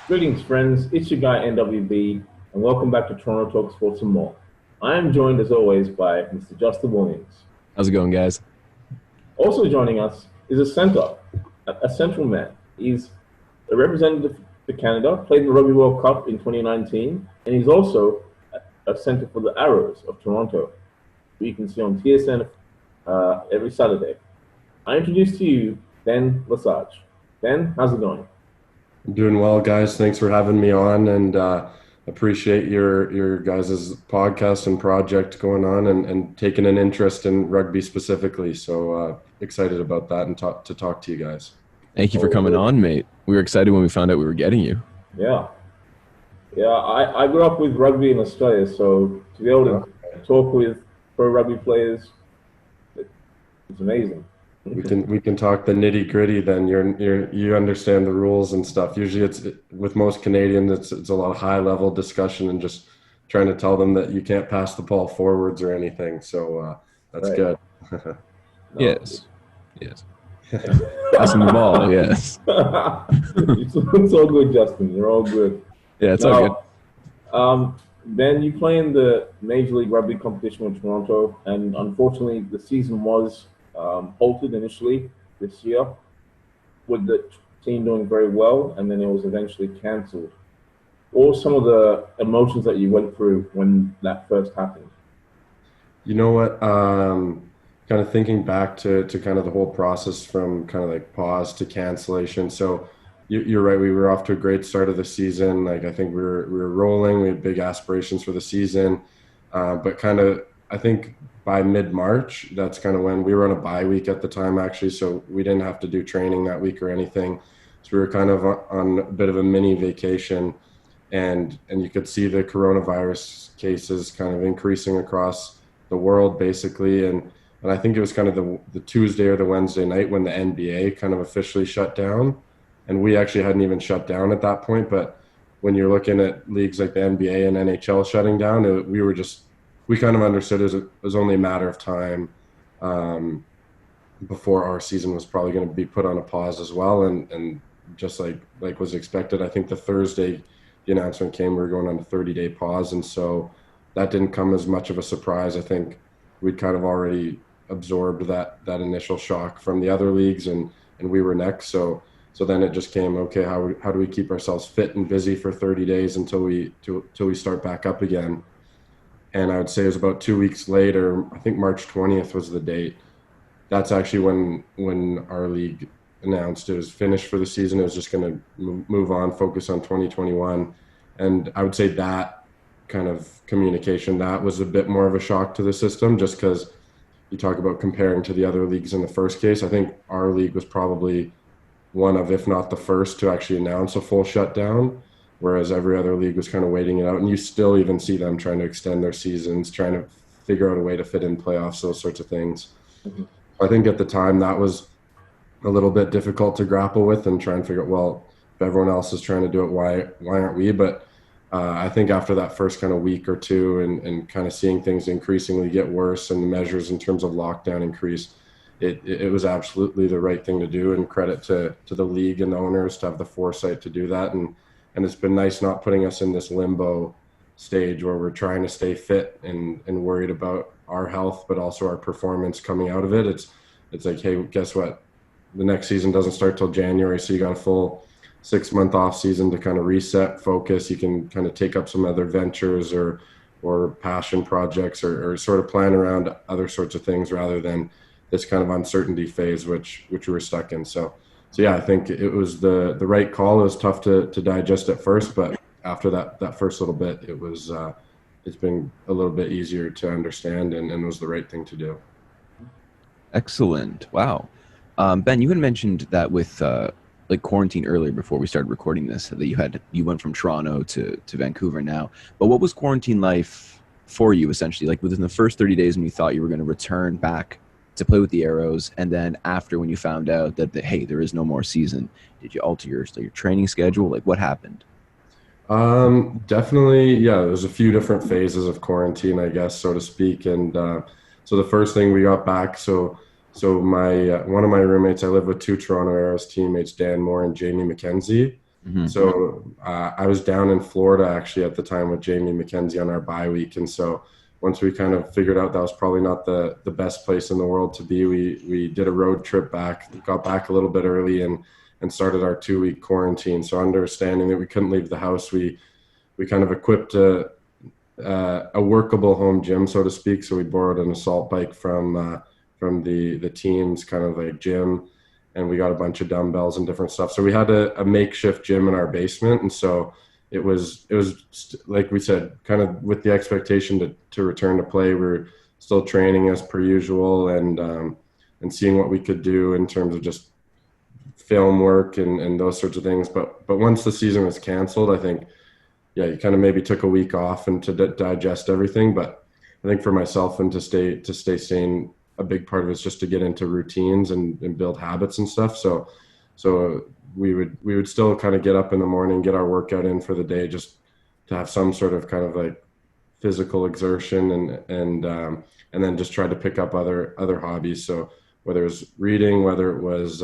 Greetings, friends. It's your guy NWB, and welcome back to Toronto Talk Sports and More. I am joined, as always, by Mr. Justen Williams. How's it going, guys? Also joining us is a centre, a central man. He's a representative for Canada, played in the Rugby World Cup in 2019, and he's also a centre for the Arrows of Toronto, who you can see on TSN every Saturday. I introduce to you Ben Lesage. Ben, how's it going? I'm doing well, guys. Thanks for having me on, and appreciate your guys' podcast and project going on, and taking an interest in rugby specifically. So excited about that and to talk to you guys. Thank you for coming on, mate. We were excited when we found out we were getting you. Yeah. I grew up with rugby in Australia, so to be able to talk with pro rugby players, it's amazing. We can talk the nitty gritty. Then you understand the rules and stuff. Usually, with most Canadians, it's a lot of high level discussion and just trying to tell them that you can't pass the ball forwards or anything. So that's good. Yes. Passing the ball. Yes. It's all good, Justin. You're all good. Yeah, it's all good. Ben, you play in the Major League Rugby competition with Toronto, and unfortunately, the season was halted initially this year, with the team doing very well, and then it was eventually cancelled. What were some of the emotions that you went through when that first happened? You know what? Kind of thinking back to kind of the whole process from kind of like pause to cancellation. So you're right. We were off to a great start of the season. Like I think we were rolling. We had big aspirations for the season, but kind of I think by mid-March, that's kind of when we were on a bye week at the time, actually. So we didn't have to do training that week or anything. So we were kind of on a bit of a mini vacation, and you could see the coronavirus cases kind of increasing across the world, basically. And I think it was kind of the Tuesday or the Wednesday night when the NBA kind of officially shut down. And we actually hadn't even shut down at that point. But when you're looking at leagues like the NBA and NHL shutting down, we kind of understood it was only a matter of time before our season was probably going to be put on a pause as well. And just like was expected, I think the Thursday the announcement came, we were going on a 30-day pause. And so that didn't come as much of a surprise. I think we'd kind of already absorbed that initial shock from the other leagues, and we were next. So then it just came, okay, how do we keep ourselves fit and busy for 30 days until we start back up again? And I would say it was about 2 weeks later, I think March 20th was the date. That's actually when our league announced it was finished for the season. It was just going to move on, focus on 2021. And I would say that kind of communication, that was a bit more of a shock to the system, just because you talk about comparing to the other leagues in the first case. I think our league was probably one of, if not the first, to actually announce a full shutdown, whereas every other league was kind of waiting it out. And you still even see them trying to extend their seasons, trying to figure out a way to fit in playoffs, those sorts of things. Mm-hmm. I think at the time that was a little bit difficult to grapple with and try and figure out, well, if everyone else is trying to do it, why aren't we? But I think after that first kind of week or two and kind of seeing things increasingly get worse and the measures in terms of lockdown increase, it was absolutely the right thing to do, and credit to the league and the owners to have the foresight to do that. And it's been nice not putting us in this limbo stage where we're trying to stay fit and worried about our health, but also our performance coming out of it. It's like, hey, guess what? The next season doesn't start till January, so you got a full 6-month off season to kind of reset, focus. You can kind of take up some other ventures or passion projects or sort of plan around other sorts of things rather than this kind of uncertainty phase, which we were stuck in. So yeah, I think it was the right call. It was tough to digest at first, but after that first little bit, it's been a little bit easier to understand and was the right thing to do. Excellent. Wow. Ben, you had mentioned that with like quarantine earlier before we started recording this, that you went from Toronto to Vancouver now. But what was quarantine life for you essentially? Like within the first 30 days when you thought you were going to return back to play with the Arrows, and then after when you found out that hey, there is no more season, did you alter your training schedule? Like what happened? Definitely, yeah. There's a few different phases of quarantine, I guess, so to speak. And so the first thing we got back, so my one of my roommates, I live with two Toronto Arrows teammates, Dan Moore and Jamie McKenzie. Mhm. So I was down in Florida actually at the time with Jamie McKenzie on our bye week, and so once we kind of figured out that was probably not the best place in the world to be, we did a road trip back, got back a little bit early, and started our 2-week quarantine. So understanding that we couldn't leave the house, we kind of equipped a workable home gym, so to speak. So we borrowed an assault bike from the team's kind of like gym, and we got a bunch of dumbbells and different stuff. So we had a makeshift gym in our basement, and so it was like we said, kind of with the expectation to return to play. We were still training as per usual, and seeing what we could do in terms of just film work and those sorts of things. But once the season was canceled, I think, yeah, you kind of maybe took a week off and to digest everything. But I think for myself and to stay sane, a big part of it is just to get into routines and build habits and stuff. So we would still kind of get up in the morning, get our workout in for the day, just to have some sort of kind of like physical exertion, and then just try to pick up other hobbies. So whether it was reading, whether it was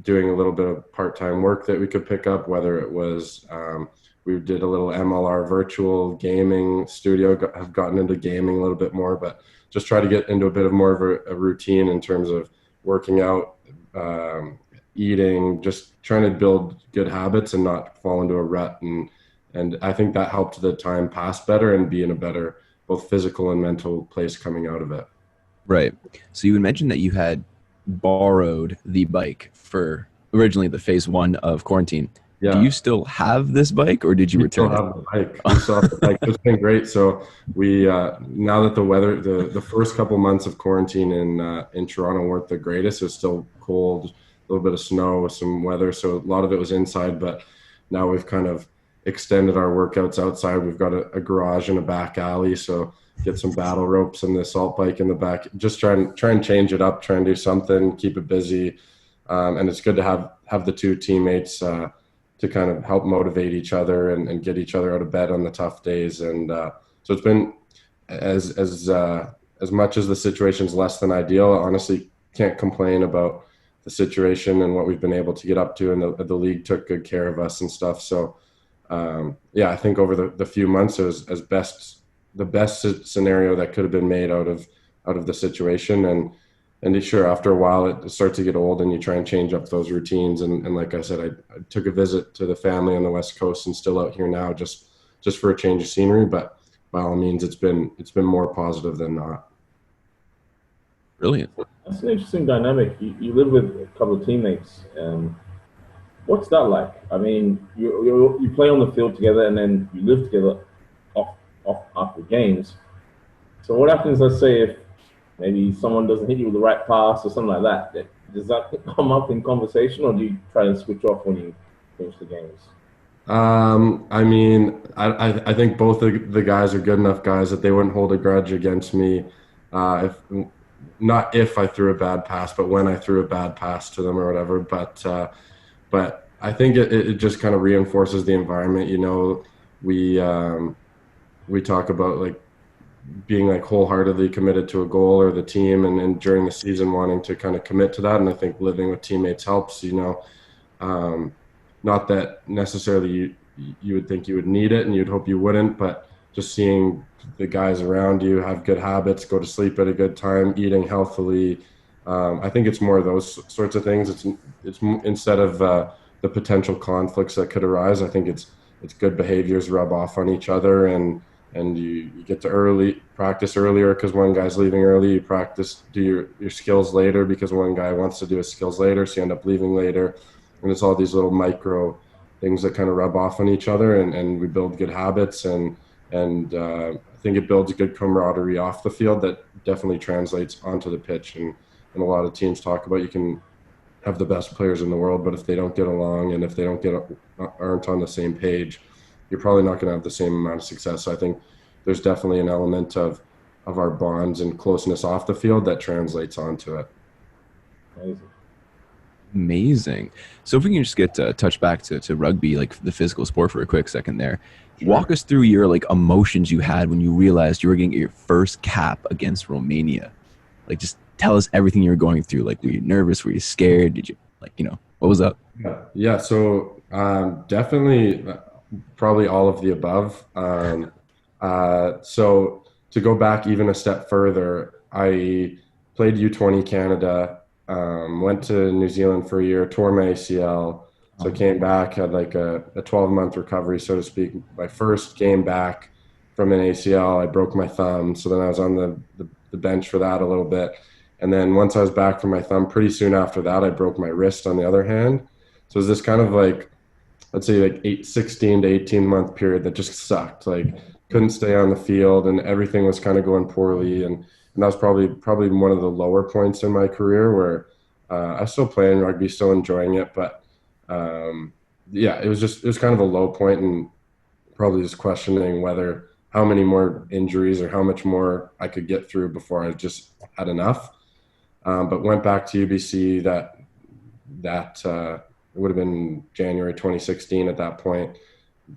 doing a little bit of part-time work that we could pick up, whether it was we did a little MLR virtual gaming studio, have gotten into gaming a little bit more, but just try to get into a bit of more of a routine in terms of working out, eating, just trying to build good habits and not fall into a rut. And I think that helped the time pass better and be in a better both physical and mental place coming out of it. Right. So you had mentioned that you had borrowed the bike for originally the phase 1 of quarantine. Yeah. Do you still have this bike, or did you return still have the bike. We still have the bike. It's been great. So we now that the weather, the first couple months of quarantine in Toronto weren't the greatest. It was still cold, a little bit of snow, some weather. So a lot of it was inside. But now we've kind of extended our workouts outside. We've got a garage and a back alley. So get some battle ropes and the assault bike in the back. Just try and change it up. Try and do something. Keep it busy. And it's good to have the two teammates to kind of help motivate each other and get each other out of bed on the tough days. And so it's been as much as the situation's less than ideal. I honestly can't complain about the situation and what we've been able to get up to, and the league took good care of us and stuff. So I think over the few months it was the best scenario that could have been made out of the situation. And sure, after a while, it starts to get old and you try and change up those routines. And like I said, I took a visit to the family on the West Coast and still out here now just for a change of scenery. But by all means, it's been more positive than not. Brilliant. That's an interesting dynamic. You live with a couple of teammates. What's that like? I mean, you play on the field together and then you live together off after games. So what happens, let's say, if maybe someone doesn't hit you with the right pass or something like that? Does that come up in conversation, or do you try to switch off when you finish the games? I mean, I think both the guys are good enough guys that they wouldn't hold a grudge against me if I threw a bad pass, but when I threw a bad pass to them or whatever. But I think it just kind of reinforces the environment. You know, we talk about like being like wholeheartedly committed to a goal or the team, and during the season wanting to kind of commit to that. And I think living with teammates helps, you know, not that necessarily you would think you would need it and you'd hope you wouldn't, but just seeing the guys around you have good habits, go to sleep at a good time, eating healthily. I think it's more of those sorts of things. It's instead of the potential conflicts that could arise. I think it's good behaviors rub off on each other, and you get to practice earlier because one guy's leaving early. You do your skills later because one guy wants to do his skills later, so you end up leaving later. And it's all these little micro things that kind of rub off on each other, and we build good habits, and I think it builds a good camaraderie off the field that definitely translates onto the pitch. And a lot of teams talk about you can have the best players in the world, but if they don't get along and if they aren't on the same page, you're probably not going to have the same amount of success. So I think there's definitely an element of our bonds and closeness off the field that translates onto it. Amazing. So if we can just get touch back to rugby, like the physical sport, for a quick second there. Sure. Walk us through your like emotions you had when you realized you were going to get your first cap against Romania. Like, just tell us everything you were going through. Like, were you nervous? Were you scared? Did you, like, you know, what was up? Yeah. So Definitely, probably all of the above. So to go back even a step further, I played U20 Canada, went to New Zealand for a year, tore my ACL. So I came back, had like a 12-month recovery, so to speak. My first game back from an ACL, I broke my thumb. So then I was on the bench for that a little bit. And then once I was back from my thumb, pretty soon after that, I broke my wrist on the other hand. So it was this kind of like, let's say like 16 to 18 month period that just sucked. Like couldn't stay on the field and everything was kind of going poorly. And that was probably one of the lower points in my career where I was still playing rugby, still enjoying it. But yeah, it was kind of a low point and probably just questioning whether how many more injuries or how much more I could get through before I just had enough. But went back to UBC that it would have been January 2016 at that point,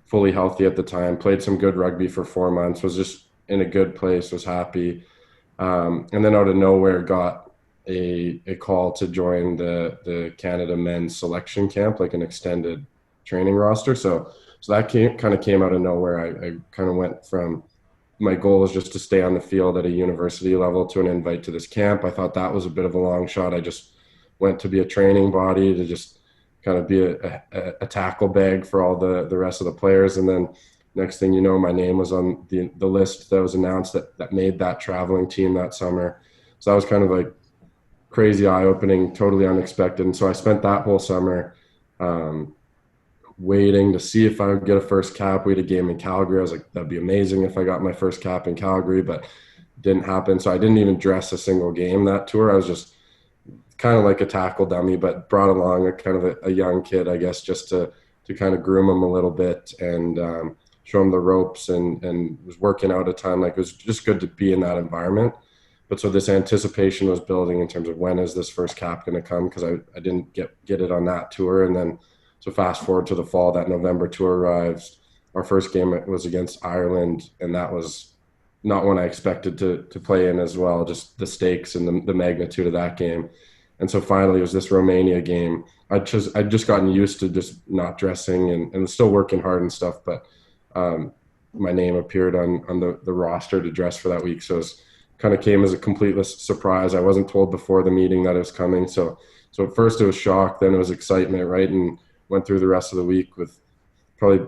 fully healthy at the time, played some good rugby for 4 months, was just in a good place, was happy. And then out of nowhere got a call to join the Canada men's selection camp, like an extended training roster. So that kind of came out of nowhere. I kind of went from my goal was just to stay on the field at a university level to an invite to this camp. I thought that was a bit of a long shot. I just went to be a training body to just kind of be a tackle bag for all the rest of the players. And then next thing you know, my name was on the list that was announced that made that traveling team that summer. So that was kind of like crazy, eye-opening, totally unexpected. And so I spent that whole summer waiting to see if I would get a first cap. We had a game in Calgary. I was like, that'd be amazing if I got my first cap in Calgary, but it didn't happen. So I didn't even dress a single game that tour. I was just kind of like a tackle dummy, but brought along a young kid, I guess, just to kind of groom him a little bit and show him the ropes and was working out a ton. Like it was just good to be in that environment. But so this anticipation was building in terms of when is this first cap going to come? Because I didn't get it on that tour. And then so fast forward to the fall, that November tour arrives. Our first game was against Ireland, and that was not one I expected to play in as well, just the stakes and the magnitude of that game. And so finally it was this Romania game. I'd just gotten used to just not dressing and still working hard and stuff, but my name appeared on the roster to dress for that week. So it kind of came as a complete surprise. I wasn't told before the meeting that it was coming. So at first it was shock, then it was excitement, right? And went through the rest of the week with probably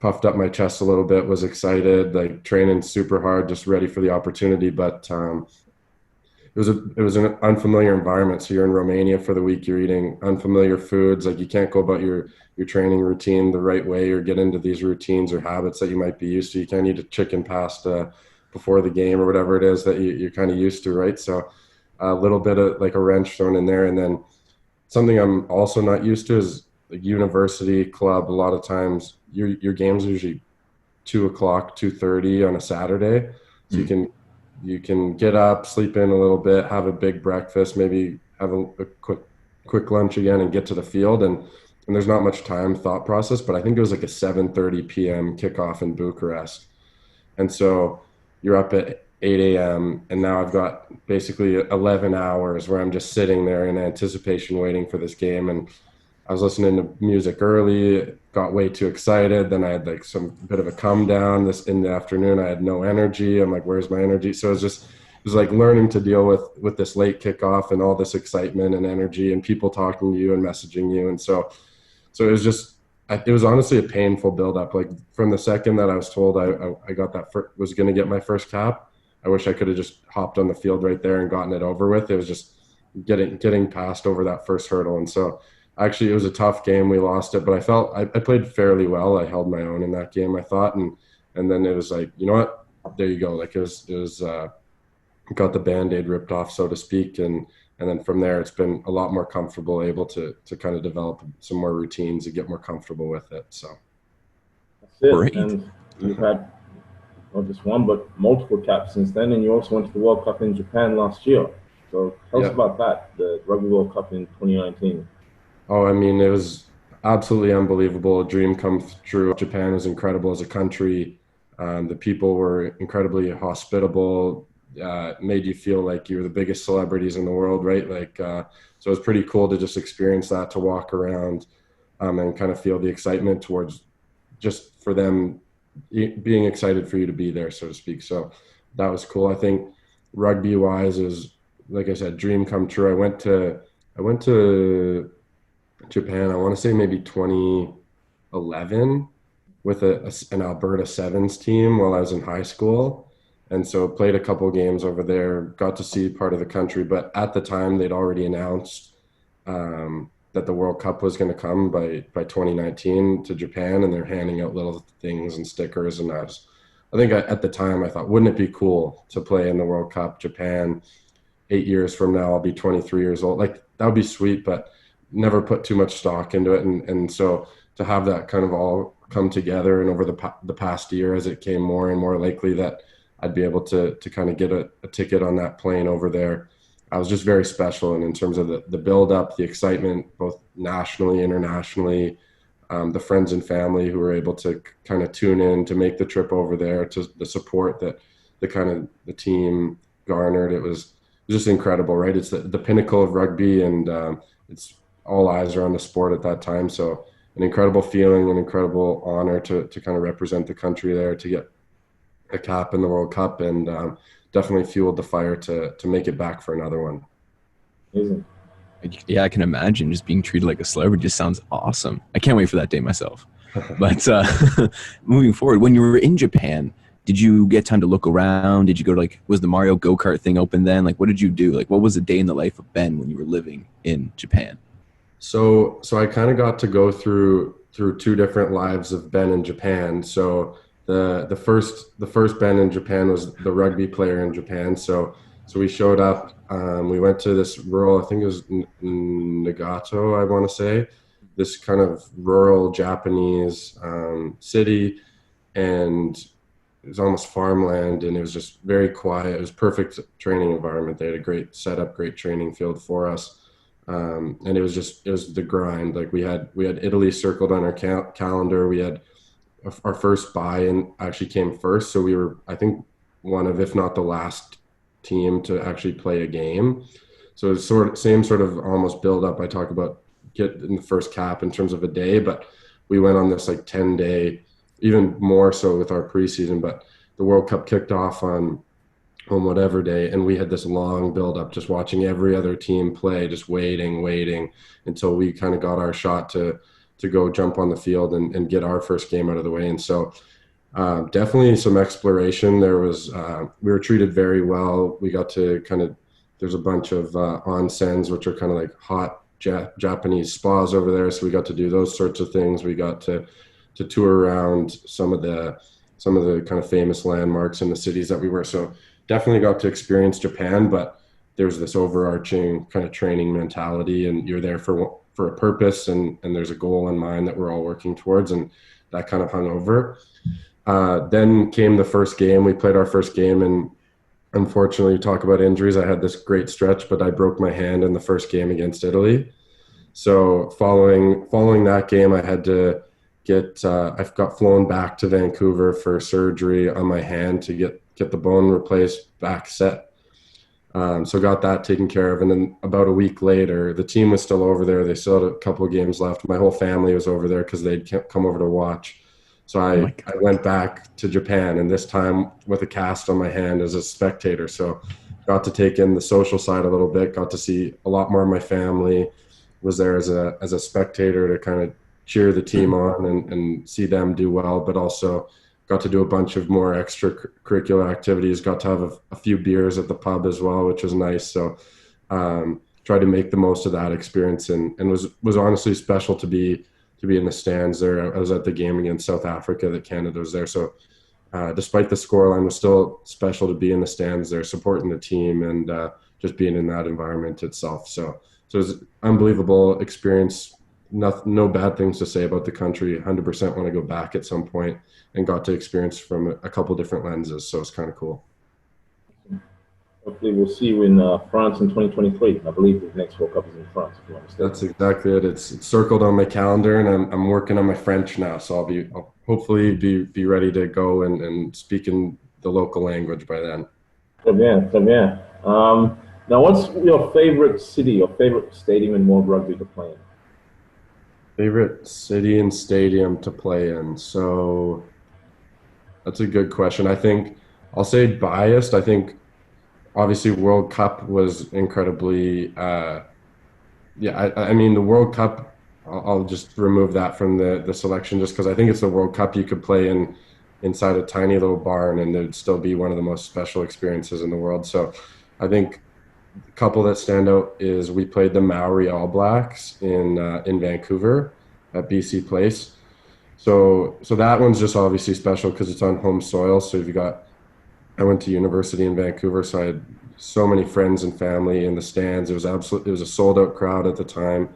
puffed up my chest a little bit, was excited, like training super hard, just ready for the opportunity. But it was an unfamiliar environment. So you're in Romania for the week, you're eating unfamiliar foods. Like you can't go about your training routine the right way or get into these routines or habits that you might be used to. You can't eat a chicken pasta before the game or whatever it is that you're kind of used to, right? So a little bit of like a wrench thrown in there. And then something I'm also not used to is like university club. A lot of times your games are usually 2:00, 2:30 on a Saturday. So you can get up, sleep in a little bit, have a big breakfast, maybe have a quick lunch again and get to the field. And there's not much time thought process, but I think it was like a 7:30 p.m. kickoff in Bucharest. And so you're up at 8 a.m. and now I've got basically 11 hours where I'm just sitting there in anticipation waiting for this game. And I was listening to music early, got way too excited. Then I had like some bit of a come down in the afternoon. I had no energy. I'm like, where's my energy? So it was like learning to deal with this late kickoff and all this excitement and energy and people talking to you and messaging you. And so it was honestly a painful buildup. Like from the second that I was told I got was going to get my first cap, I wish I could have just hopped on the field right there and gotten it over with. It was just getting past over that first hurdle. And so actually it was a tough game. We lost it, but I felt I played fairly well. I held my own in that game, I thought. And then it was like, you know what, there you go. Like it was got the Band-Aid ripped off, so to speak. And then from there, it's been a lot more comfortable, able to kind of develop some more routines and get more comfortable with it. So that's it. Great. And you've had not just one, but multiple caps since then. And you also went to the World Cup in Japan last year. So tell us about that, the Rugby World Cup in 2019. Oh, I mean, it was absolutely unbelievable. A dream come true. Japan was incredible as a country. The people were incredibly hospitable. Made you feel like you were the biggest celebrities in the world, right? Like, so it was pretty cool to just experience that, to walk around and kind of feel the excitement towards just for them being excited for you to be there, so to speak. So that was cool. I think rugby wise is, like I said, dream come true. I went to Japan, I want to say maybe 2011 with an Alberta Sevens team while I was in high school. And so played a couple games over there, got to see part of the country. But at the time, they'd already announced that the World Cup was going to come by 2019 to Japan, and they're handing out little things and stickers. And I think at the time I thought, wouldn't it be cool to play in the World Cup, Japan? 8 years from now, I'll be 23 years old. Like, that would be sweet, but never put too much stock into it. And so to have that kind of all come together, and over the past year, as it came more and more likely that I'd be able to kind of get a ticket on that plane over there, I was just very special. And in terms of the build up, the excitement, both nationally, internationally, the friends and family who were able to kind of tune in to make the trip over there, to the support that the team garnered, it was just incredible, right? It's the pinnacle of rugby, and it's all eyes are on the sport at that time. So an incredible feeling, an incredible honor to kind of represent the country there, to get a cap in the World Cup, and definitely fueled the fire to make it back for another one. Amazing. Yeah, I can imagine just being treated like a celebrity. Just sounds awesome. I can't wait for that day myself. But moving forward, when you were in Japan, did you get time to look around? Did you go to, like, was the Mario go-kart thing open then? Like, what did you do? Like, what was a day in the life of Ben when you were living in Japan? So I kind of got to go through two different lives of Ben in Japan. So the first Ben in Japan was the rugby player in Japan. So we showed up. We went to this rural, I think it was Nagato, I want to say, this kind of rural Japanese city, and it was almost farmland, and it was just very quiet. It was perfect training environment. They had a great setup, great training field for us. And it was the grind. Like, we had Italy circled on our calendar. We had our first buy-in actually came first. So we were, I think, one of, if not the last team to actually play a game. So it's same sort of almost build up. I talk about getting the first cap in terms of a day, but we went on this like 10-day, even more so with our preseason. But the World Cup kicked off on whatever day, and we had this long build up, just watching every other team play, just waiting until we kind of got our shot to go jump on the field and get our first game out of the way. And so definitely some exploration. There was we were treated very well. We got to there's a bunch of onsens, which are kind of like hot Japanese spas over there, so we got to do those sorts of things. We got to tour around some of the kind of famous landmarks in the cities that we were. So definitely got to experience Japan, but there's this overarching kind of training mentality, and you're there for a purpose, and there's a goal in mind that we're all working towards, and that kind of hung over. Then came the first game. We played our first game, and unfortunately, talk about injuries, I had this great stretch, but I broke my hand in the first game against Italy. So following that game, I had to I got flown back to Vancouver for surgery on my hand to get the bone replaced, back set. So got that taken care of. And then about a week later, the team was still over there. They still had a couple of games left. My whole family was over there because they'd come over to watch. So I went back to Japan, and this time with a cast on my hand as a spectator. So got to take in the social side a little bit, got to see a lot more of my family, was there as a spectator to kind of cheer the team on and see them do well, but also got to do a bunch of more extracurricular activities, got to have a few beers at the pub as well, which was nice. So tried to make the most of that experience, and was honestly special to be in the stands there. I was at the game against South Africa that Canada was there. So despite the scoreline, it was still special to be in the stands there, supporting the team, and just being in that environment itself. So it was an unbelievable experience. No bad things to say about the country. 100% want to go back at some point, and got to experience from a couple different lenses. So it's kind of cool. Hopefully we'll see you in France in 2023. I believe the next World Cup is in France, if you understand. That's exactly it. It's circled on my calendar, and I'm working on my French now. So I'll hopefully be ready to go and speak in the local language by then. Très bien. Now, what's your favorite city or favorite stadium in World Rugby to play in? Favorite city and stadium to play in? So that's a good question. I think I'll say biased. I think obviously World Cup was incredibly yeah, I mean the World Cup. I'll just remove that from the selection just because I think it's the World Cup you could play in inside a tiny little barn and it'd still be one of the most special experiences in the world. So I think a couple that stand out is we played the Maori All Blacks in Vancouver at BC Place. So that one's just obviously special because it's on home soil. So you've got I went to university in Vancouver, so I had so many friends and family in the stands. It was a sold out crowd at the time.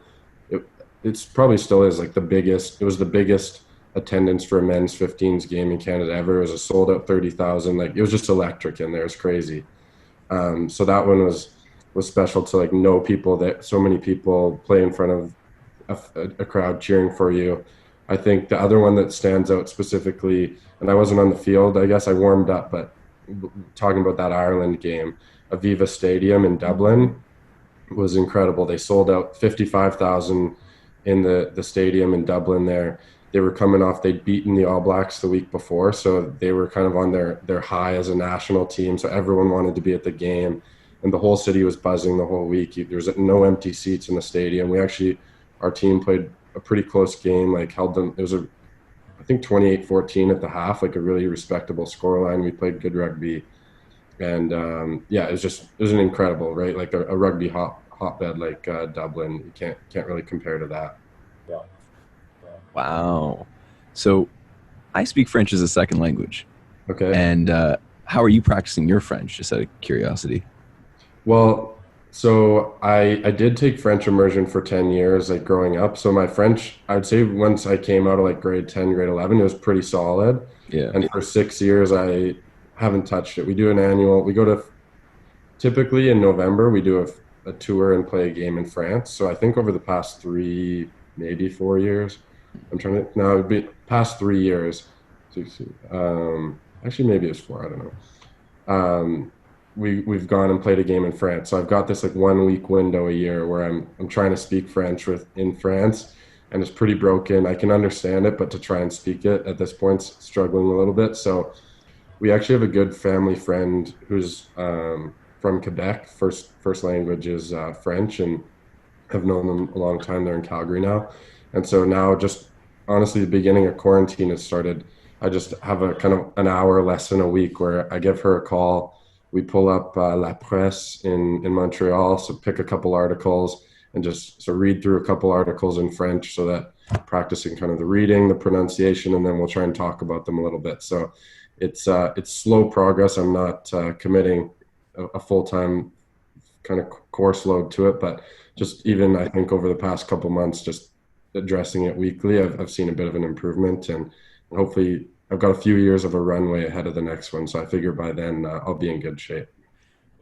It it's probably still is like the biggest. It was the biggest attendance for a men's 15s game in Canada ever. It was a sold out 30,000. Like it was just electric in there. It was crazy. So that one was special to like know people that so many people play in front of a crowd cheering for you. I think the other one that stands out specifically, and I wasn't on the field, I guess I warmed up, but talking about that Ireland game, Aviva Stadium in Dublin was incredible. They sold out 55,000 in the stadium in Dublin there. They were coming off, they'd beaten the All Blacks the week before, so they were kind of on their high as a national team, so everyone wanted to be at the game, and the whole city was buzzing the whole week. There was no empty seats in the stadium. Our team played a pretty close game, like held them, it was I think 28-14 at the half, like a really respectable scoreline. We played good rugby, and yeah, it was an incredible, right? Like a rugby hotbed like Dublin. You can't really compare to that. Yeah. Yeah. Wow. So I speak French as a second language. Okay. And how are you practicing your French, just out of curiosity? Well, so I did take French immersion for 10 years, like growing up. So my French, I'd say once I came out of like grade 10, grade 11, it was pretty solid. Yeah. And for 6 years, I haven't touched it. We go to, typically in November, we do a tour and play a game in France. So I think over the past 3, maybe 4 years, no, it'd be past 3 years. Actually, maybe it's four, I don't know. We've gone and played a game in France. So I've got this like 1 week window a year where I'm trying to speak French in France, and it's pretty broken. I can understand it, but to try and speak it at this point, struggling a little bit. So we actually have a good family friend who's from Quebec. First language is French, and have known them a long time. They're in Calgary now, and so now just honestly, the beginning of quarantine has started. I just have a kind of an hour lesson a week where I give her a call. We pull up La Presse in Montreal, so pick a couple articles and just so read through a couple articles in French so that practicing kind of the reading, the pronunciation, and then we'll try and talk about them a little bit. So it's slow progress. I'm not committing a full-time kind of course load to it, but just even I think over the past couple months, just addressing it weekly, I've seen a bit of an improvement, and hopefully I've got a few years of a runway ahead of the next one. So I figure by then I'll be in good shape.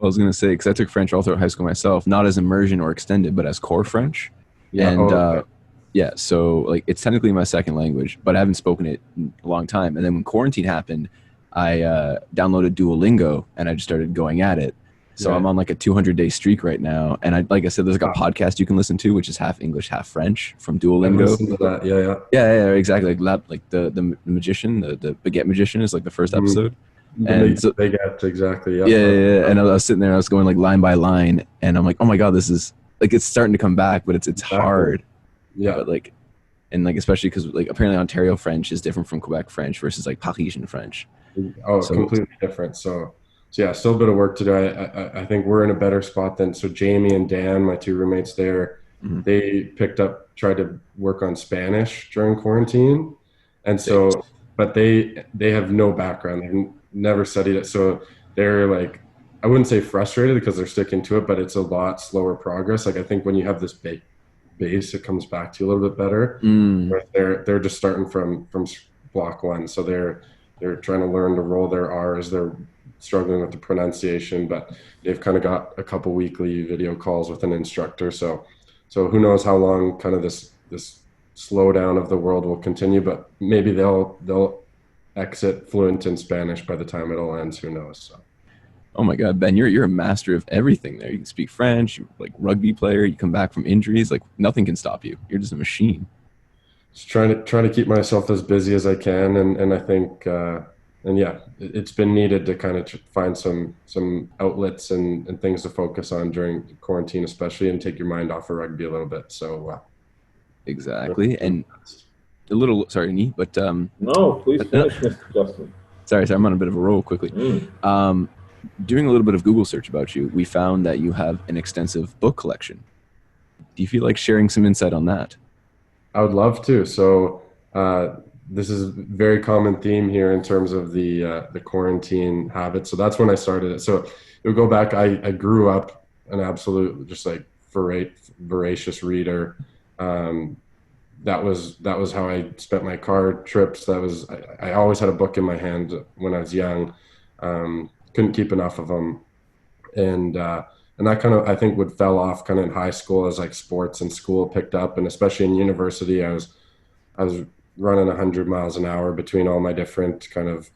I was going to say, because I took French all through high school myself, not as immersion or extended, but as core French. Yeah. And Okay. yeah, so like it's technically my second language, but I haven't spoken it in a long time. And then when quarantine happened, I downloaded Duolingo and I just started going at it. So Right. I'm on like a 200-day streak right now. And like I said, there's like a podcast you can listen to, which is half English, half French from I've Duolingo. listened to that. Yeah, yeah. Yeah, exactly. Like the magician, the baguette magician is like the first Mhm. episode. The And so, big ads, exactly. Yep. yeah. And I was sitting there, I was going like line by line, and I'm like, oh my god, this is like it's starting to come back, but it's Exactly. hard. Yeah. But like, and like especially because like apparently Ontario French is different from Quebec French versus like Parisian French. Oh, So completely different. So yeah, still a bit of work to do. I think we're in a better spot than so Jamie and Dan, my two roommates there, mhm. they tried to work on Spanish during quarantine, and so but they have no background. They've never studied it, so they're like I wouldn't say frustrated because they're sticking to it, but it's a lot slower progress. Like I think when you have this base, it comes back to you a little bit better. Mm, Where they're just starting from block one, so they're trying to learn to roll their R's. They're struggling with the pronunciation, but they've kind of got a couple weekly video calls with an instructor. So who knows how long kind of this slowdown of the world will continue, but maybe they'll exit fluent in Spanish by the time it all ends. Who knows? So. oh my god, Ben, you're a master of everything there. You can speak French, you're like rugby player, you come back from injuries, like nothing can stop you. You're just a machine. just trying to keep myself as busy as I can, and I think and yeah, it's been needed to kind of find some outlets and things to focus on during quarantine, especially, and take your mind off of rugby a little bit. So Exactly. And a little, sorry, Nee, but No, please finish, Mr. Justin. sorry, I'm on a bit of a roll quickly. Doing a little bit of Google search about you, we found that you have an extensive book collection. Do you feel like sharing some insight on that? I would love to. So this is a very common theme here in terms of the quarantine habit. So that's when I started it. So it would go back. I grew up an absolute just like voracious reader. That was how I spent my car trips. I always had a book in my hand when I was young. Couldn't keep enough of them, and that kind of I think would fell off kind of in high school as like sports and school picked up, and especially in university, I was running 100 miles an hour between all my different kind of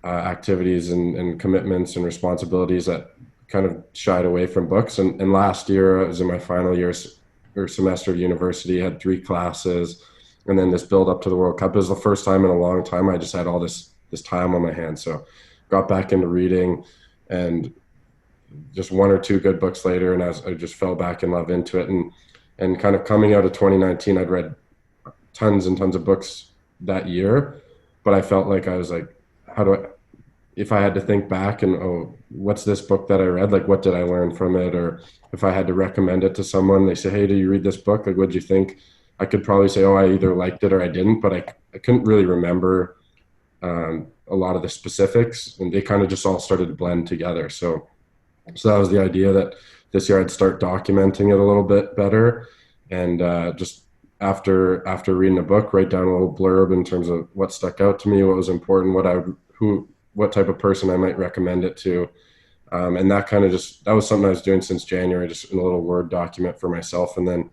activities and commitments and responsibilities that kind of shied away from books. And last year, I was in my final year or semester of university, had 3 classes, and then this build up to the World Cup. It was the first time in a long time I just had all this time on my hands. So got back into reading, and just 1 or 2 good books later, and I just fell back in love into it. And kind of coming out of 2019, I'd read tons and tons of books that year, but I felt like I was like, if I had to think back and, oh, what's this book that I read? Like, what did I learn from it? Or if I had to recommend it to someone, they say, hey, do you read this book? Like, what'd you think? I could probably say, oh, I either liked it or I didn't, but I couldn't really remember a lot of the specifics, and they kind of just all started to blend together. So that was the idea, that this year I'd start documenting it a little bit better, and just after reading a book, write down a little blurb in terms of what stuck out to me, what was important, what type of person I might recommend it to. And that was something I was doing since January, just in a little Word document for myself. And then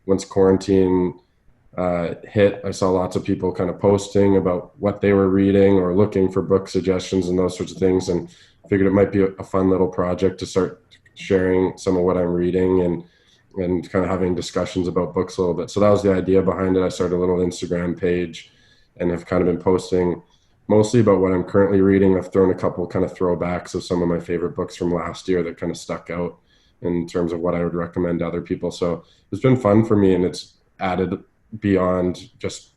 once quarantine hit, I saw lots of people kind of posting about what they were reading or looking for book suggestions and those sorts of things, and figured it might be a fun little project to start sharing some of what I'm reading and kind of having discussions about books a little bit. So that was the idea behind it. I started a little Instagram page and have kind of been posting mostly about what I'm currently reading. I've thrown a couple kind of throwbacks of some of my favorite books from last year that kind of stuck out in terms of what I would recommend to other people. So it's been fun for me, and it's added beyond just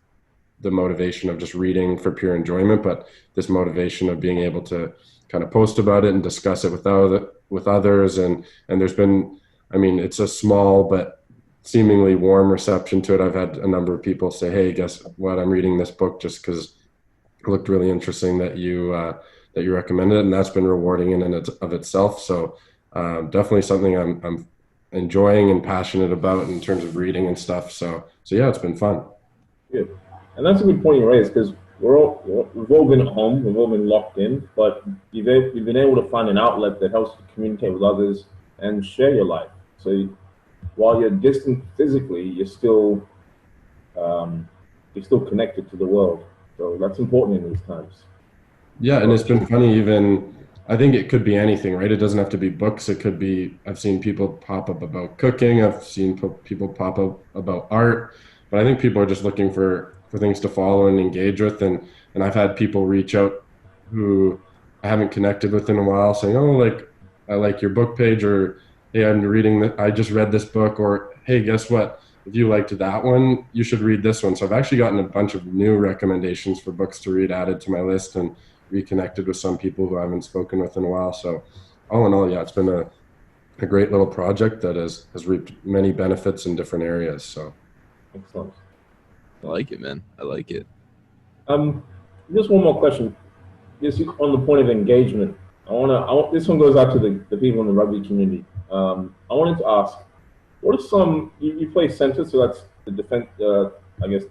the motivation of just reading for pure enjoyment, but this motivation of being able to kind of post about it and discuss it with others. And there's been, I mean, it's a small but seemingly warm reception to it. I've had a number of people say, hey, guess what? I'm reading this book just because it looked really interesting that you recommended it. And that's been rewarding in and of itself. So definitely something I'm enjoying and passionate about in terms of reading and stuff. So yeah, it's been fun. Good. And that's a good point you raised, because we've all been at home, we've all been locked in, but you've been able to find an outlet that helps you communicate with others and share your life. So while you're distant physically, you're still connected to the world. So that's important in these times. Yeah, and it's been funny, even I think it could be anything, right? It doesn't have to be books. It could be, I've seen people pop up about cooking. I've seen people pop up about art, but I think people are just looking for things to follow and engage with. And I've had people reach out who I haven't connected with in a while, saying, oh, like, I like your book page, or, hey, I just read this book, or, hey, guess what? If you liked that one, you should read this one. So I've actually gotten a bunch of new recommendations for books to read added to my list, and reconnected with some people who I haven't spoken with in a while. So all in all, yeah, it's been a great little project that has reaped many benefits in different areas. So excellent. I like it, man. I like it. Just one more question. Just on the point of engagement, this one goes out to the people in the rugby community. I wanted to ask, what are some, you play center, so that's the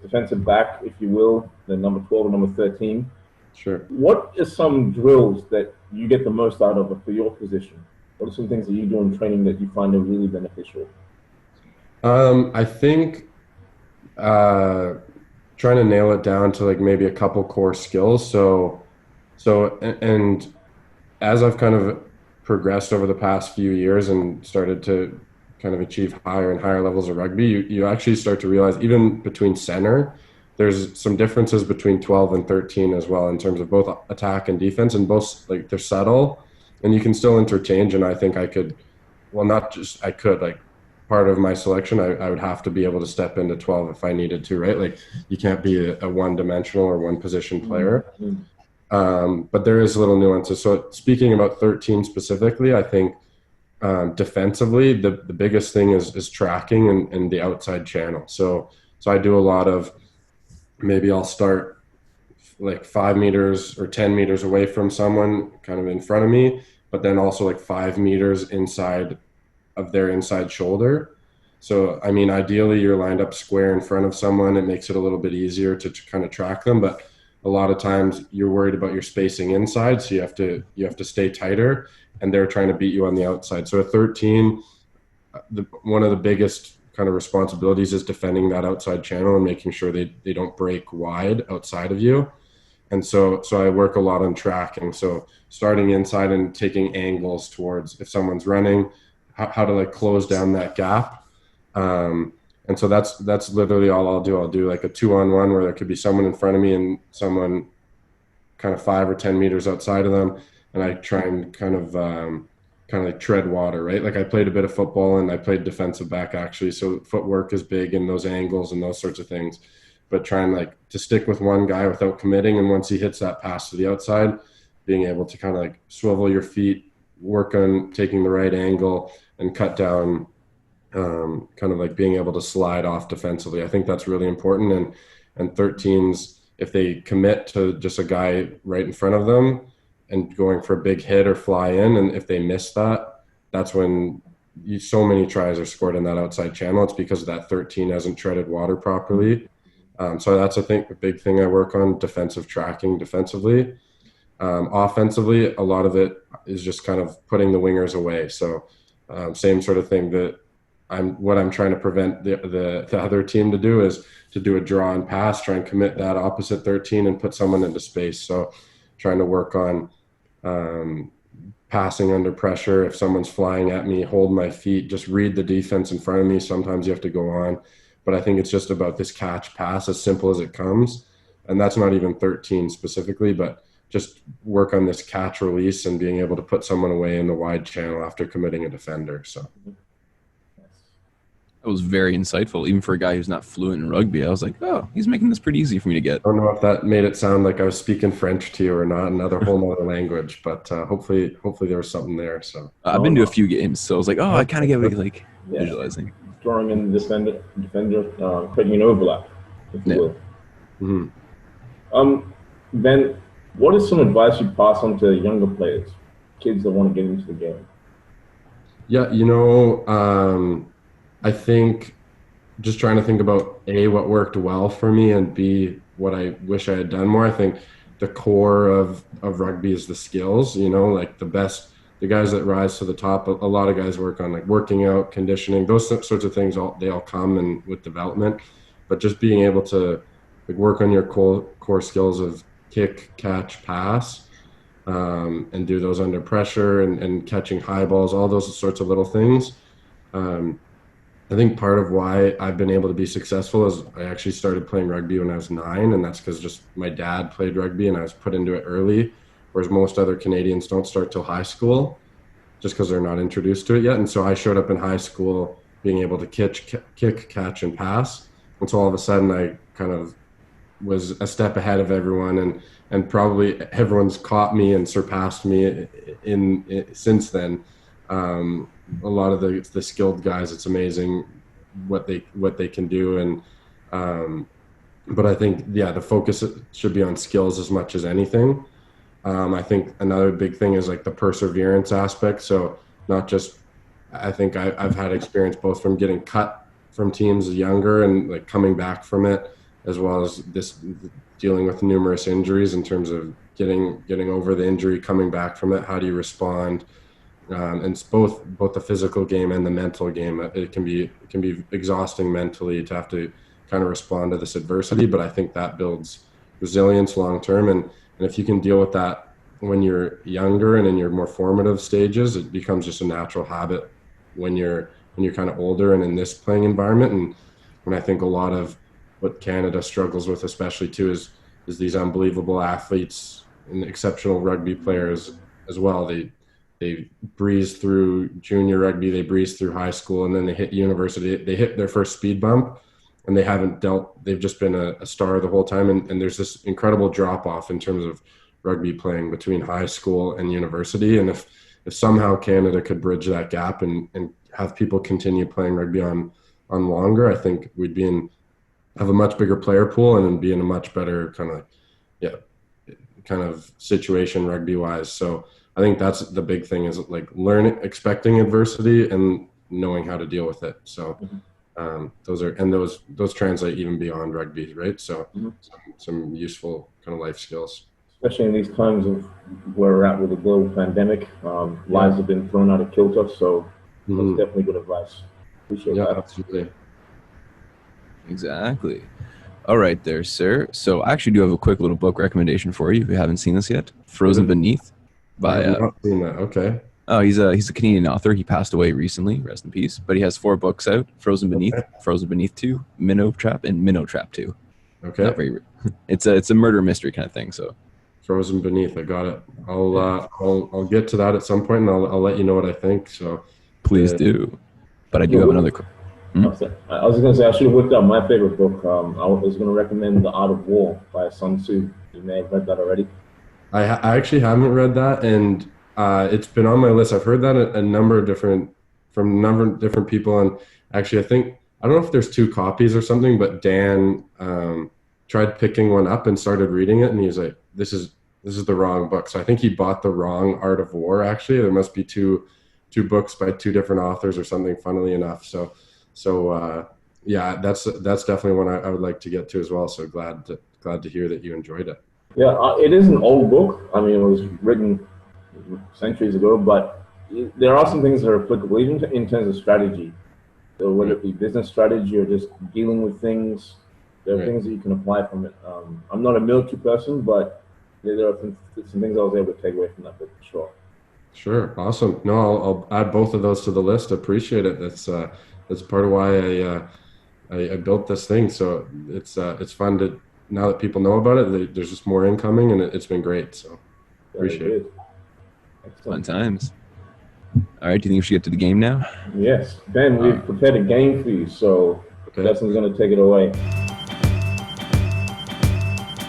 defensive back, if you will, the number 12 and number 13. Sure. What are some drills that you get the most out of for your position? What are some things that you do in training that you find are really beneficial? I think trying to nail it down to like maybe a couple core skills. So and as I've kind of progressed over the past few years and started to kind of achieve higher and higher levels of rugby, you actually start to realize, even between center, there's some differences between 12 and 13 as well in terms of both attack and defense, and both like they're subtle and you can still interchange. And I think I could, well, not just I could, like part of my selection, I would have to be able to step into 12 if I needed to, right? Like you can't be a one-dimensional or one-position player. But there is little nuances. So speaking about 13 specifically, I think defensively, the biggest thing is tracking and the outside channel. So I do a lot of, maybe I'll start like 5 meters or 10 meters away from someone kind of in front of me, but then also like 5 meters inside of their inside shoulder. So, I mean, ideally you're lined up square in front of someone. It makes it a little bit easier to kind of track them, but a lot of times you're worried about your spacing inside. So you have to stay tighter, and they're trying to beat you on the outside. So at 13, one of the biggest kind of responsibilities is defending that outside channel and making sure they don't break wide outside of you. And so I work a lot on tracking. So starting inside and taking angles towards, if someone's running, how to like close down that gap. And so that's literally all I'll do. I'll do like a 2-on-1 where there could be someone in front of me and someone kind of 5 or 10 meters outside of them. And I try and kind of like tread water, right? Like I played a bit of football and I played defensive back actually. So footwork is big in those angles and those sorts of things, but trying like to stick with one guy without committing. And once he hits that pass to the outside, being able to kind of like swivel your feet, work on taking the right angle and cut down, kind of like being able to slide off defensively. I think that's really important. And 13s, if they commit to just a guy right in front of them and going for a big hit or fly in, and if they miss that, that's when so many tries are scored in that outside channel. It's because that 13 hasn't treaded water properly. So that's, I think, a big thing I work on, defensive tracking defensively. Offensively, a lot of it is just kind of putting the wingers away. So same sort of thing that what I'm trying to prevent the other team to do is to do a draw and pass, try and commit that opposite 13 and put someone into space. So trying to work on passing under pressure. If someone's flying at me, hold my feet, just read the defense in front of me. Sometimes you have to go on, but I think it's just about this catch pass, as simple as it comes. And that's not even 13 specifically, but just work on this catch release and being able to put someone away in the wide channel after committing a defender. So that was very insightful, even for a guy who's not fluent in rugby. I was like, oh, he's making this pretty easy for me to get. I don't know if that made it sound like I was speaking French to you or not, another whole other language, but hopefully there was something there. So I've been to a few games, so I was like, oh, I kind of get like visualizing. Drawing in the defender, creating an overlap, if you will. Mm-hmm. Ben, what is some advice you pass on to younger players, kids that want to get into the game? Yeah, I think just trying to think about A, what worked well for me, and B, what I wish I had done more. I think the core of rugby is the skills, like the guys that rise to the top. A lot of guys work on like working out, conditioning, those sorts of things. They all come and with development, but just being able to like work on your core skills of kick, catch, pass, and do those under pressure and catching high balls, all those sorts of little things. I think part of why I've been able to be successful is I actually started playing rugby when I was 9, and that's because just my dad played rugby and I was put into it early, whereas most other Canadians don't start till high school just because they're not introduced to it yet. And so I showed up in high school being able to kick, catch, and pass. And so all of a sudden I kind of was a step ahead of everyone, and probably everyone's caught me and surpassed me in since then. A lot of the skilled guys, it's amazing what they can do. And but I think, the focus should be on skills as much as anything. I think another big thing is like the perseverance aspect. So not just, I think I've had experience both from getting cut from teams younger and like coming back from it, as well as this dealing with numerous injuries in terms of getting over the injury, coming back from it. How do you respond? And it's both the physical game and the mental game. It can be exhausting mentally to have to kind of respond to this adversity, but I think that builds resilience long term. And if you can deal with that when you're younger and in your more formative stages, it becomes just a natural habit when you're kind of older and in this playing environment. And I think a lot of what Canada struggles with, especially too, is these unbelievable athletes and exceptional rugby players as well. They breeze through junior rugby, they breeze through high school, and then they hit university. They hit their first speed bump, and they've just been a star the whole time. And there's this incredible drop off in terms of rugby playing between high school and university. And if somehow Canada could bridge that gap and have people continue playing rugby on longer, I think we'd have a much bigger player pool and be in a much better kind of situation rugby wise. So I think that's the big thing, is like expecting adversity and knowing how to deal with it. So those translate even beyond rugby, right? So some useful kind of life skills. Especially in these times of where we're at with the global pandemic, lives have been thrown out of kilter. So that's definitely good advice. Appreciate that. Absolutely. Exactly. All right there, sir. So I actually do have a quick little book recommendation for you if you haven't seen this yet. Frozen Beneath by I've not seen that. Okay. Oh, he's a Canadian author. He passed away recently, rest in peace. But he has 4 books out: Frozen Beneath, Frozen Beneath 2, Minnow Trap, and Minnow Trap 2. Okay. Not very, it's a murder mystery kind of thing. So Frozen Beneath, I got it. I'll get to that at some point, and I'll let you know what I think. So please do. But I do have another. I was going to say, I should have whipped out my favorite book. I was going to recommend The Art of War by Sun Tzu. You may have read that already. I actually haven't read that, and it's been on my list. I've heard that from a number of different people, and actually I don't know if there's 2 copies or something, but Dan tried picking one up and started reading it, and he was like, this is the wrong book. So I think he bought the wrong Art of War. Actually, there must be two books by 2 different authors or something, funnily enough. So yeah, that's definitely one I would like to get to as well. So glad to hear that you enjoyed it. Yeah, it is an old book. I mean, it was written centuries ago, but there are some things that are applicable even in terms of strategy. So whether it be business strategy or just dealing with things, there are things that you can apply from it. I'm not a military person, but there are some things I was able to take away from that book for sure. Sure, awesome. No, I'll add both of those to the list. Appreciate it. That's part of why I built this thing. So it's fun to, now that people know about it, there's just more incoming, and it's been great. So appreciate it. Fun times. All right, do you think we should get to the game now? Yes. Ben, we've prepared a game for you, so Justin's going to take it away.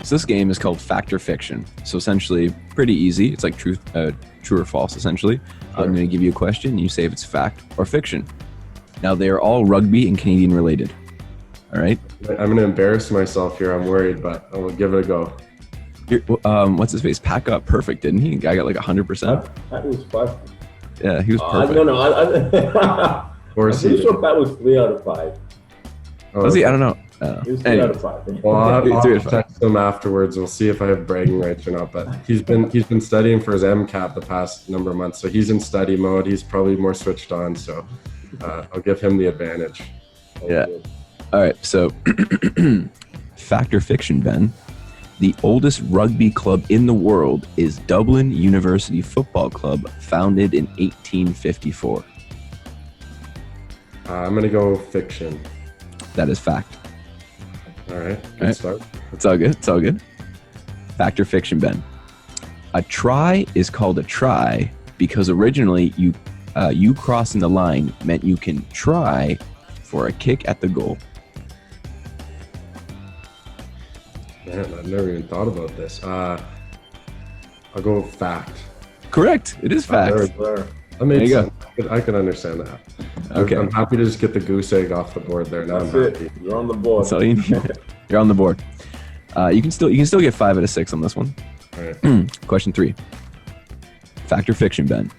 So this game is called Fact or Fiction. So essentially, pretty easy. It's like true or false, essentially. I'm going to give you a question. You say if it's fact or fiction. Now, they are all rugby and Canadian related. All right? I'm going to embarrass myself here. I'm worried, but I'm going to give it a go. What's his face? Pat got perfect, didn't he? The guy got like 100%. Pat was 5. Yeah, he was perfect. No. I'm pretty sure Pat was 3 out of 5. Was he? I don't know. He was 3 out of 5. Well, I'll text him afterwards. We'll see if I have bragging rights or not. But he's been studying for his MCAT the past number of months, so he's in study mode. He's probably more switched on. So I'll give him the advantage. Yeah. All right. So, fact or fiction, Ben? The oldest rugby club in the world is Dublin University Football Club, founded in 1854. I'm going to go fiction. That is fact. All right. Good start. It's all good. It's all good. Fact or fiction, Ben? A try is called a try because originally you crossing the line meant you can try for a kick at the goal. Man, I've never even thought about this. I'll go with fact. Correct. It is fact. That made sense. I can understand that. Okay. I'm happy to just get the goose egg off the board there. Now That's I'm it. happy. You're on the board. That's all you need. You're on the board. You can still get 5 out of 6 on this one. All right. Question 3. Fact or fiction, Ben?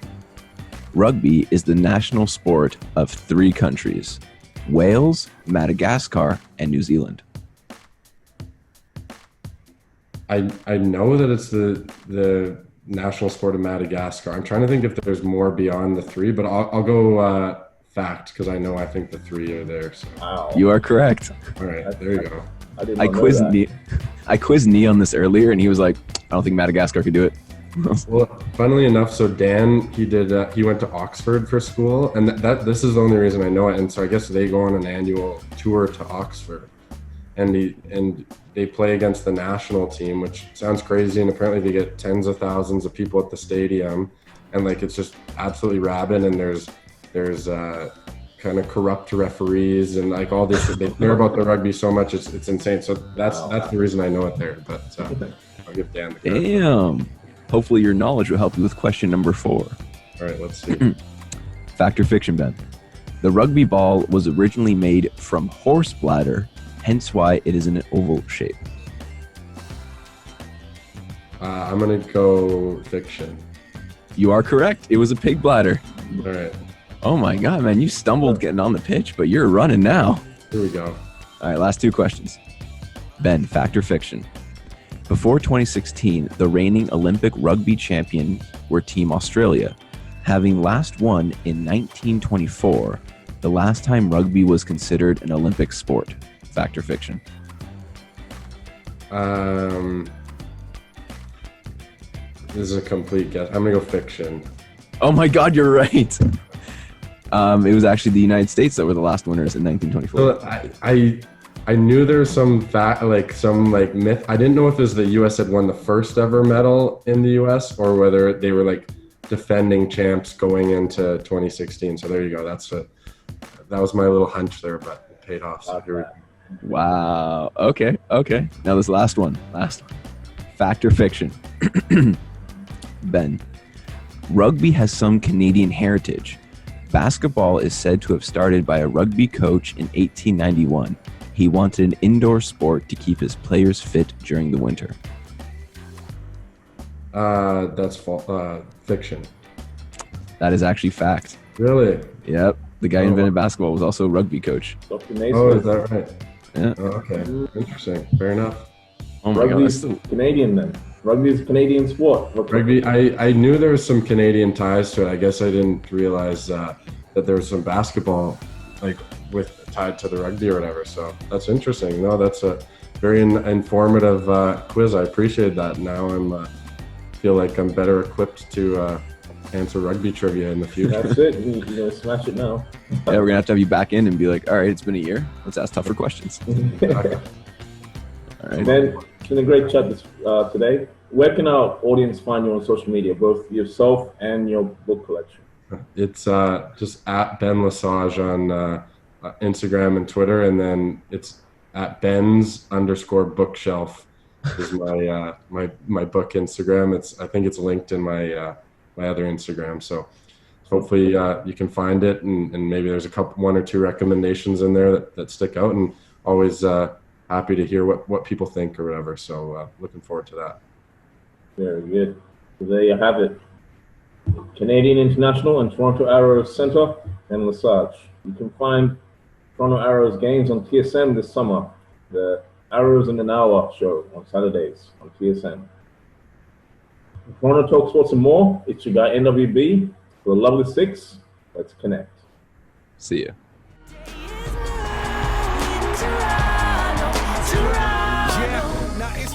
Rugby is the national sport of 3 countries: Wales, Madagascar, and New Zealand. I know that it's the national sport of Madagascar. I'm trying to think if there's more beyond the 3, but I'll go fact because I think the 3 are there. So. Wow. You are correct. All right, there you go. I quizzed Nee on this earlier, and he was like, "I don't think Madagascar could do it." Well, funnily enough, so Dan, he went to Oxford for school, and this is the only reason I know it. And so I guess they go on an annual tour to Oxford. and they play against the national team, which sounds crazy. And apparently they get tens of thousands of people at the stadium, and like it's just absolutely rabid. And there's kind of corrupt referees and like all this. They care about the rugby so much, it's insane. So that's the reason I know it there. But I'll give Dan the credit. Damn. Hopefully your knowledge will help you with question number 4. All right, let's see. Fact or fiction, Ben? The rugby ball was originally made from horse bladder, hence why it is in an oval shape. I'm gonna go fiction. You are correct. It was a pig bladder. All right, Oh my God, man. You stumbled getting on the pitch, but you're running now. here we go. All right, last 2 questions. Ben, fact or fiction? Before 2016, the reigning Olympic rugby champion were Team Australia. Having last won in 1924, the last time rugby was considered an Olympic sport. Fact or fiction? This is a complete guess. I'm gonna go fiction. Oh my God, you're right. It was actually the United States that were the last winners in 1924. So I knew there was some fact, some myth. I didn't know if it was the U.S. had won the first ever medal in the U.S. or whether they were like defending champs going into 2016. So there you go. That was my little hunch there, but it paid off. So here we go. Wow. Okay. Now this last one. Fact or fiction? Ben, rugby has some Canadian heritage. Basketball is said to have started by a rugby coach in 1891. He wanted an indoor sport to keep his players fit during the winter. That's fiction. That is actually fact. Really? Yep. The guy who invented basketball was also a rugby coach. Oh, is that right? Yeah. Oh, okay. Interesting. Fair enough. Oh my God. Rugby's Canadian then. Rugby is a Canadian sport. Rugby, I knew there was some Canadian ties to it. I guess I didn't realize that there was some basketball tied to the rugby or whatever. So that's interesting. No, that's a very informative quiz. I appreciate that. Now feel like I'm better equipped to answer rugby trivia in the future. That's it. You're going to smash it now. Yeah, we're going to have you back in and be like, all right, it's been a year. Let's ask tougher questions. Okay. All right. Ben, it's been a great chat today. Where can our audience find you on social media, both yourself and your book collection? It's just at Ben Lesage on Instagram and Twitter, and then it's at Ben's_bookshelf is my book Instagram. I think it's linked in my other Instagram. So hopefully you can find it, and maybe there's one or two recommendations in there that stick out, and always happy to hear what people think or whatever. So looking forward to that. Very good. So there you have it. Canadian International and Toronto Arrows Centre and Lesage. You can find Toronto Arrows games on TSN this summer. The Arrows in an Hour show on Saturdays on TSN. Toronto Talk Sports and more. It's your guy NWB. For the lovely 6, let's connect. See ya.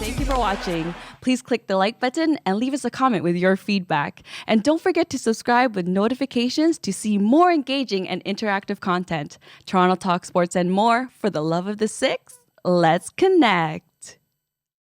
Thank you for watching. Please click the like button and leave us a comment with your feedback. And don't forget to subscribe with notifications to see more engaging and interactive content. Toronto Talk Sports and more. For the love of the 6, let's connect.